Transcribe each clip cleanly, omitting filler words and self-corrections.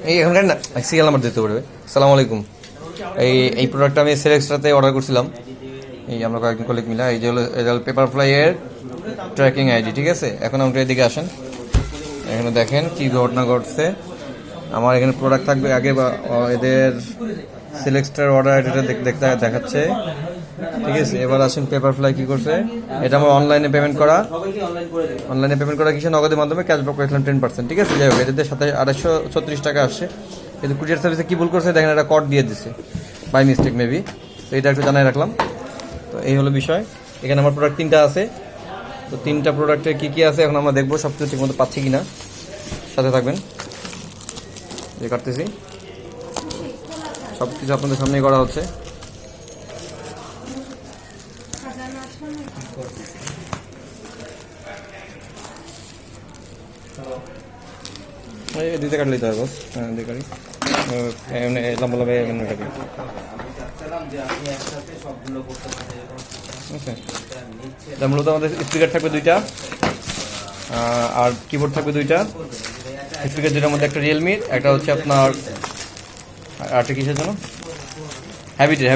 এই এখানকার না সিরিয়াল নাম্বার দিতে পারবে। সালাম আলাইকুম। এই প্রোডাক্টটা আমি সেলেক্সটাতে অর্ডার করছিলাম, এই আমরা কয়েকজন কলিগ মিলা। এই যে হলো পেপারফ্লাইয়ের ট্র্যাকিং আইডি, ঠিক আছে। এখন আমাকে এদিকে আসেন, এখানে দেখেন কি ঘটনা ঘটছে। আমার এখানে প্রোডাক্ট থাকবে আগে, বা এদের সিলেক্টার অর্ডার এটা দেখতে দেখাচ্ছে, ঠিক আছে। এবার আসেন পেপারফ্লাই কি করছে। এটা আমার অনলাইনে পেমেন্ট করা কিছু নগদের মাধ্যমে ক্যাশব্যাক করেছিলাম 10%, ঠিক আছে। যাই হোক, এটাতে 236 টাকা আসছে, কিন্তু কুরিয়ার সার্ভিসে কি ভুল করছে দেখেন, একটা কোড দিয়ে দিচ্ছে বাই মিস্টেক মেবি। তো এটা একটু জানাই রাখলাম। তো এই হলো বিষয়। এখানে আমার প্রোডাক্ট 3টা আছে। তো 3টা প্রোডাক্টে কী কী আছে এখন আমরা দেখবো, সব কিছু ঠিকমতো পাচ্ছি কিনা। সাথে থাকবেন, যে কাটতেছি সব কিছু আপনাদের সামনেই করা হচ্ছে। দিতে কাটলে তো বস, হ্যাঁ দিতে কাটি লম্বা লম্বা এমনি কাটি। মূলত আমাদের স্পিকার থাকবে 2টা, আর কিবোর্ড থাকবে 2টা। স্পিকার 2টার মধ্যে একটা রিয়েলমির, একটা হচ্ছে আপনার আরেকটা কিসের জন্য হ্যাবিটের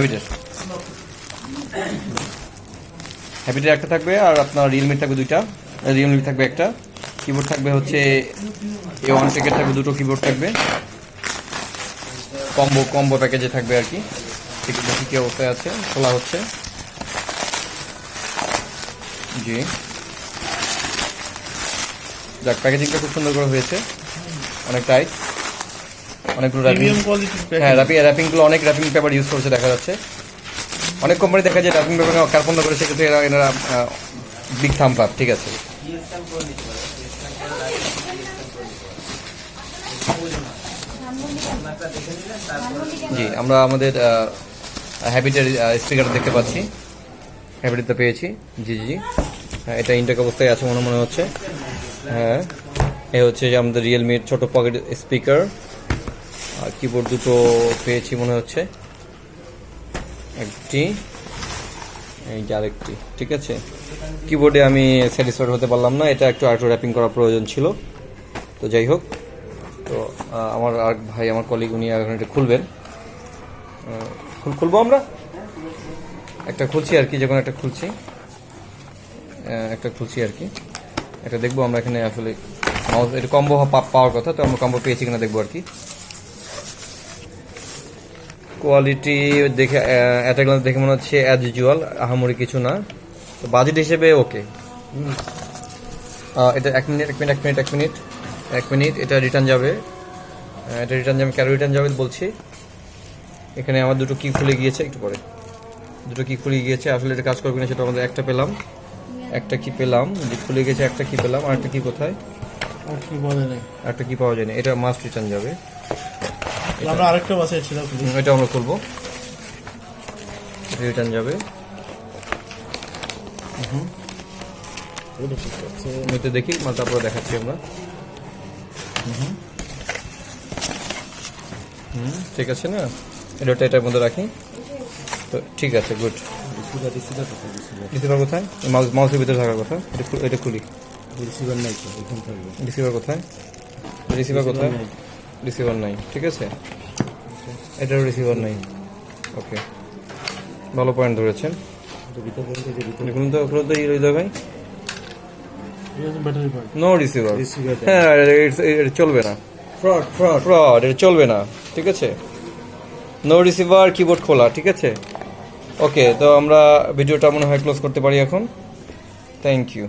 একটা থাকবে, আর আপনার রিয়েলমির থাকবে 2টা। রিয়েলমি থাকবে একটা। কিবোর্ড থাকবে হচ্ছে A1 প্যাকেট থাকবে, 2টো কিবোর্ড থাকবে, কম্বো প্যাকেজে থাকবে আর কি। ঠিক দেখি কি অবস্থায় আছে, খোলা হচ্ছে। জি যাক, প্যাকেজিংটা খুব সুন্দর করে হয়েছে, অনেক টাইট, অনেকগুলো হ্যাঁ র্যাপিংগুলো অনেক র্যাপিং পেপার ইউজ করছে দেখা যাচ্ছে। অনেক কোম্পানি দেখা যায় র্যাপিং পেপার কার্পণ্য করে, সেক্ষেত্রে এনারা বিগ থাম্প আপ, ঠিক আছে। জি আমরা আমাদের হ্যাবিটের স্পিকার দেখতে পাচ্ছি, হ্যাবিটে পেয়েছি। জি জি হ্যাঁ, এটা ইনটেক অবস্থায় আছে মনে হচ্ছে। হ্যাঁ এ হচ্ছে যে আমাদের রিয়েলমির ছোট পকেট স্পিকার, আর কিবোর্ড 2টো পেয়েছি মনে হচ্ছে, একটি এই যে আরেকটি, ঠিক আছে। কিবোর্ডে আমি স্যাটিসফাইড হতে পারলাম না, এটা একটু আরেকটু র্যাপিং করার প্রয়োজন ছিল। তো যাই হোক, তো আমার আর ভাই, আমার কলিগ, উনি এখন এটা খুলবেন। খুলবো আমরা একটা খুলছি আর কি, যখন একটা খুলছি আর কি, একটা দেখবো আমরা এখানে আসলে মাউস এটা কম্বো পাওয়ার কথা, তো আমরা কম্বো পেয়েছি কিনা দেখবো আর কি। কোয়ালিটি দেখে দেখে মনে হচ্ছে অ্যাজ ইউজুয়াল, আহামরি কিছু না। তো বাজেট হিসেবে ওকে। এটা এক মিনিট এটা রিটার্ন যাবে। কেন রিটার্ন যাবে বলছি, এখানে আমার 2টো কি খুলে গিয়েছে, একটু পরে 2টো কি খুলে গিয়েছে। আসলে এটা কাজ করবে না সেটা আমাদের একটা কি পেলাম, যে খুলে গেছে একটা কি পেলাম, আর একটা কি কোথায়, একটা কি পাওয়া যায়নি। এটা মাস্ট রিটার্ন যাবে। আমরা আরেকটা বাসায় ছিলাম, এটা আমরা খুলবো, রিটার্ন যাবে। এটা দেখি মাল, তারপরে দেখাচ্ছি আমরা। ঠিক আছে না, এটা এটার মধ্যে রাখি। তো ঠিক আছে, গুড। রিসিভার কোথায়? মাউসের ভিতরে থাকার কথা। এটা খুলি। রিসিভার কোথায়? রিসিভার নাই, ঠিক আছে। এটারও রিসিভার নাই। ওকে, ভালো পয়েন্ট ধরেছেন। দেখুন তো ভাই, নো রিসিভার। হ্যাঁ এটা চলবে না, ফ্রড, এটা চলবে না, ঠিক আছে। নো রিসিভার, কিবোর্ড খোলা, ঠিক আছে। ওকে, তো আমরা ভিডিওটা মনে হয় ক্লোজ করতে পারি এখন। Thank you.